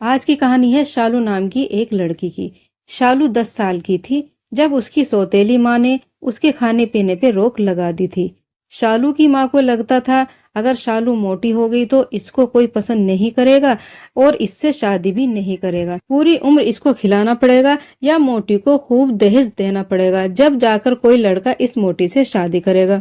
आज की कहानी है शालू नाम की एक लड़की की। शालू 10 साल की थी जब उसकी सौतेली माँ ने उसके खाने पीने पे रोक लगा दी थी। शालू की माँ को लगता था अगर शालू मोटी हो गई तो इसको कोई पसंद नहीं करेगा और इससे शादी भी नहीं करेगा। पूरी उम्र इसको खिलाना पड़ेगा या मोटी को खूब दहेज देना पड़ेगा, जब जाकर कोई लड़का इस मोटी से शादी करेगा।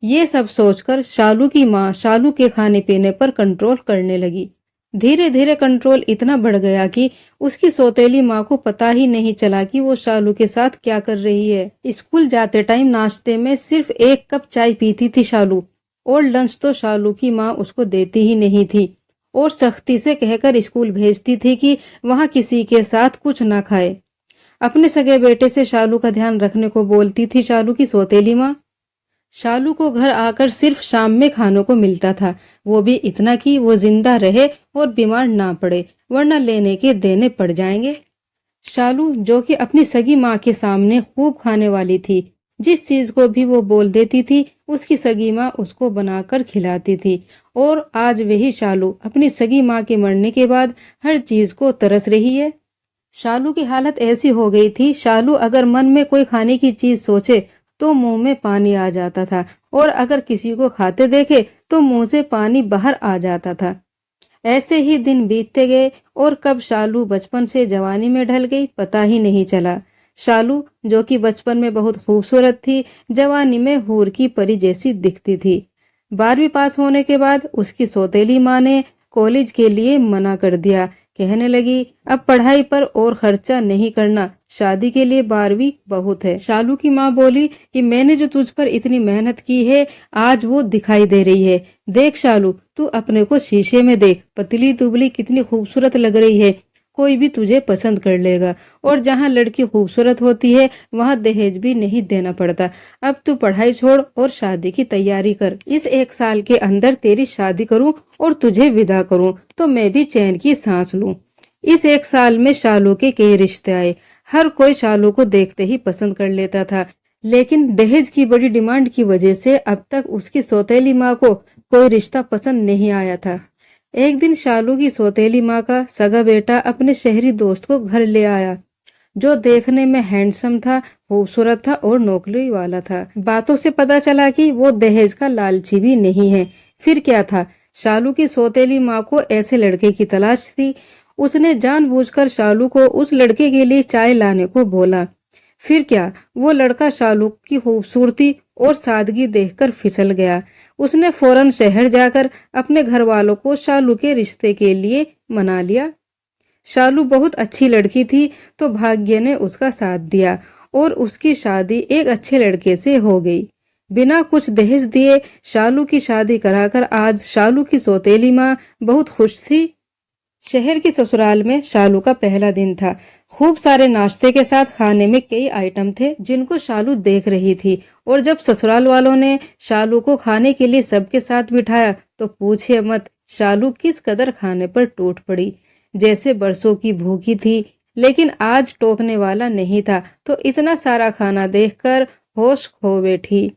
ये सब सोचकर शालू की माँ शालू के खाने पीने पर कंट्रोल करने लगी। धीरे धीरे कंट्रोल इतना बढ़ गया कि उसकी सौतेली माँ को पता ही नहीं चला कि वो शालू के साथ क्या कर रही है। स्कूल जाते टाइम नाश्ते में सिर्फ 1 कप चाय पीती थी शालू, और लंच तो शालू की माँ उसको देती ही नहीं थी और सख्ती से कहकर स्कूल भेजती थी कि वहाँ किसी के साथ कुछ ना खाए। अपने सगे बेटे से शालू का ध्यान रखने को बोलती थी शालू की सौतेली माँ। शालू को घर आकर सिर्फ शाम में खानों को मिलता था, वो भी इतना कि वो जिंदा रहे और बीमार ना पड़े, वरना लेने के देने पड़ जाएंगे। शालू जो कि अपनी सगी माँ के सामने खूब खाने वाली थी, जिस चीज को भी वो बोल देती थी उसकी सगी माँ उसको बनाकर खिलाती थी। और आज वही शालू अपनी सगी माँ के मरने के बाद हर चीज को तरस रही है। शालू की हालत ऐसी हो गई थी, शालू अगर मन में कोई खाने की चीज सोचे तो मुंह में पानी आ जाता था, और अगर किसी को खाते देखे तो मुंह से पानी बाहर आ जाता था। ऐसे ही दिन बीतते गए और कब शालू बचपन से जवानी में ढल गई पता ही नहीं चला। शालू जो कि बचपन में बहुत खूबसूरत थी, जवानी में हूर की परी जैसी दिखती थी। 12वीं पास होने के बाद उसकी सौतेली माँ ने कॉलेज के लिए मना कर दिया। कहने लगी अब पढ़ाई पर और खर्चा नहीं करना, शादी के लिए 12वीं बहुत है। शालू की माँ बोली कि मैंने जो तुझ पर इतनी मेहनत की है आज वो दिखाई दे रही है। देख शालू, तू अपने को शीशे में देख, पतली दुबली कितनी खूबसूरत लग रही है, कोई भी तुझे पसंद कर लेगा। और जहाँ लड़की खूबसूरत होती है वहाँ दहेज भी नहीं देना पड़ता। अब तू पढ़ाई छोड़ और शादी की तैयारी कर। इस 1 साल के अंदर तेरी शादी करूं और तुझे विदा करूं तो मैं भी चैन की सांस लूं। इस 1 साल में शालू के कई रिश्ते आए। हर कोई शालू को देखते ही पसंद कर लेता था, लेकिन दहेज की बड़ी डिमांड की वजह से अब तक उसकी सौतेली माँ को कोई रिश्ता पसंद नहीं आया था। एक दिन शालू की सौतेली माँ का सगा बेटा अपने शहरी दोस्त को घर ले आया, जो देखने में हैंडसम था, खूबसूरत था और नौकरी वाला था। बातों से पता चला कि वो दहेज का लालची भी नहीं है। फिर क्या था, शालू की सौतेली माँ को ऐसे लड़के की तलाश थी। उसने जानबूझकर शालू को उस लड़के के लिए चाय लाने को बोला। फिर क्या, वो लड़का शालू की खूबसूरती और सादगी देखकर फिसल गया। उसने फौरन शहर जाकर अपने घर वालों को शालू के रिश्ते के लिए मना लिया। शालू बहुत अच्छी लड़की थी तो भाग्य ने उसका साथ दिया और उसकी शादी एक अच्छे लड़के से हो गई। बिना कुछ दहेज दिए शालू की शादी कराकर आज शालू की सौतेली माँ बहुत खुश थी। शहर की ससुराल में शालू का पहला दिन था। खूब सारे नाश्ते के साथ खाने में कई आइटम थे जिनको शालू देख रही थी। और जब ससुराल वालों ने शालू को खाने के लिए सबके साथ बिठाया तो पूछिए मत, शालू किस कदर खाने पर टूट पड़ी। जैसे बरसों की भूखी थी, लेकिन आज टोकने वाला नहीं था, तो इतना सारा खाना देखकर होश खो बैठी।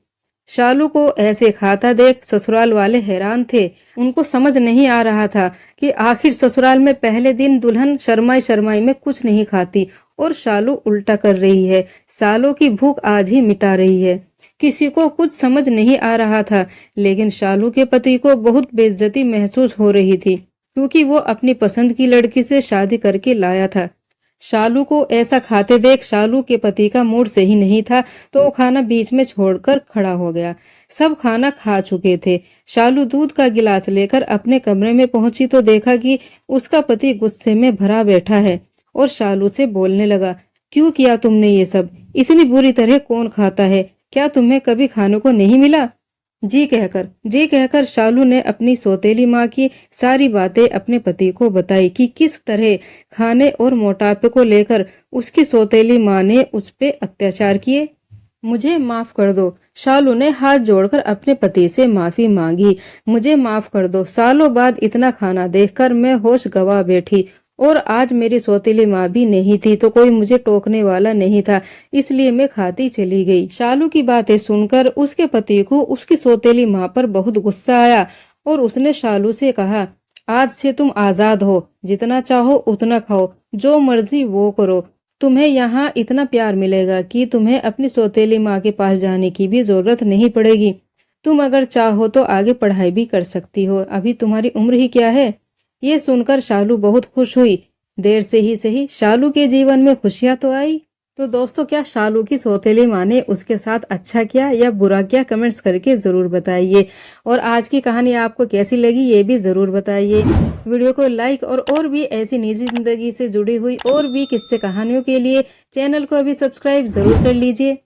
शालू को ऐसे खाता देख ससुराल वाले हैरान थे। उनको समझ नहीं आ रहा था कि आखिर ससुराल में पहले दिन दुल्हन शर्माई शर्माई में कुछ नहीं खाती और शालू उल्टा कर रही है, सालों की भूख आज ही मिटा रही है। किसी को कुछ समझ नहीं आ रहा था, लेकिन शालू के पति को बहुत बेइज्जती महसूस हो रही थी, क्योंकि वो अपनी पसंद की लड़की से शादी करके लाया था। शालू को ऐसा खाते देख शालू के पति का मूड सही नहीं था, तो वो खाना बीच में छोड़कर खड़ा हो गया। सब खाना खा चुके थे। शालू दूध का गिलास लेकर अपने कमरे में पहुंची तो देखा कि उसका पति गुस्से में भरा बैठा है और शालू से बोलने लगा, क्यों किया तुमने ये सब? इतनी बुरी तरह कौन खाता है? क्या तुम्हें कभी खाने को नहीं मिला? जी कहकर शालू ने अपनी सौतेली माँ की सारी बातें अपने पति को बताई कि किस तरह खाने और मोटापे को लेकर उसकी सौतेली माँ ने उस पे अत्याचार किए। मुझे माफ कर दो, शालू ने हाथ जोड़कर अपने पति से माफी मांगी। मुझे माफ कर दो, सालों बाद इतना खाना देखकर मैं होश गंवा बैठी, और आज मेरी सौतेली माँ भी नहीं थी तो कोई मुझे टोकने वाला नहीं था, इसलिए मैं खाती चली गई। शालू की बातें सुनकर उसके पति को उसकी सौतेली माँ पर बहुत गुस्सा आया और उसने शालू से कहा, आज से तुम आजाद हो, जितना चाहो उतना खाओ, जो मर्जी वो करो। तुम्हें यहाँ इतना प्यार मिलेगा कि तुम्हें अपनी सौतेली माँ के पास जाने की भी जरूरत नहीं पड़ेगी। तुम अगर चाहो तो आगे पढ़ाई भी कर सकती हो, अभी तुम्हारी उम्र ही क्या है। ये सुनकर शालू बहुत खुश हुई। देर से ही सही, शालू के जीवन में खुशियां तो आई। तो दोस्तों, क्या शालू की सौतेली माँ ने उसके साथ अच्छा किया या बुरा किया, कमेंट्स करके जरूर बताइए। और आज की कहानी आपको कैसी लगी ये भी जरूर बताइए। वीडियो को लाइक और भी ऐसी निजी जिंदगी से जुड़ी हुई और भी किस्से कहानियों के लिए चैनल को अभी सब्सक्राइब जरूर कर लीजिए।